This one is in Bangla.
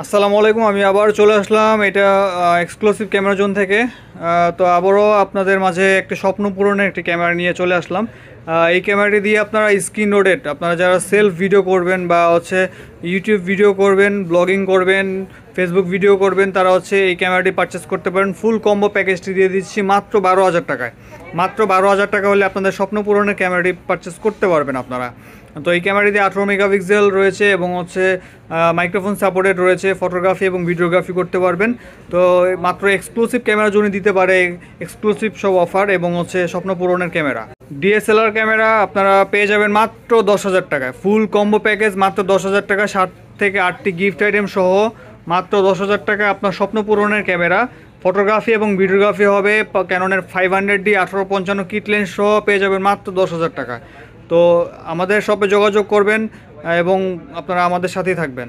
আসসালামু আলাইকুম। আমি আবার চলে আসলাম এটা এক্সক্লুসিভ ক্যামেরা জোন থেকে। তো আবারও আপনাদের মাঝে একটা স্বপ্ন পূরণের একটি ক্যামেরা নিয়ে চলে আসলাম। এই ক্যামেরাটি দিয়ে আপনারা স্ক্রিন রোটেট, আপনারা যারা সেলফ ভিডিও করবেন বা হচ্ছে ইউটিউব ভিডিও করবেন, ব্লগিং করবেন, ফেসবুক ভিডিও করবেন, তারা হচ্ছে এই ক্যামেরাটি পারচেস করতে পারেন। ফুল কম্বো প্যাকেজটি দিয়ে দিচ্ছি মাত্র 12,000 টাকায়। মাত্র 12,000 টাকা হলে আপনাদের স্বপ্ন পূরণের ক্যামেরাটি পারচেস করতে পারবেন আপনারা। তো এই ক্যামেরাটিতে 18 মেগাপিক্সেল রয়েছে এবং হচ্ছে মাইক্রোফোন সাপোর্টেড রয়েছে, ফটোগ্রাফি এবং ভিডিওগ্রাফি করতে পারবেন। তো মাত্র এক্সক্লুসিভ ক্যামেরা জন্য দিতে পারে এক্সক্লুসিভ সব অফার এবং হচ্ছে স্বপ্ন পূরণের ক্যামেরা। ডিএসএলআর ক্যামেরা আপনারা পেয়ে যাবেন মাত্র 10,000 টাকায়। ফুল কম্বো প্যাকেজ মাত্র 10,000 টাকা, 7 থেকে 8টি গিফট আইটেম সহ মাত্র 10,000 টাকা আপনার স্বপ্ন পূরণের ক্যামেরা। ফটোগ্রাফি এবং ভিডিওগ্রাফি হবে ক্যাননের 500D 1855 কিট লেন্স সহ পেয়ে যাবেন মাত্র 10,000 টাকা। তো আমাদের শপে যোগাযোগ করবেন এবং আপনারা আমাদের সাথেই থাকবেন।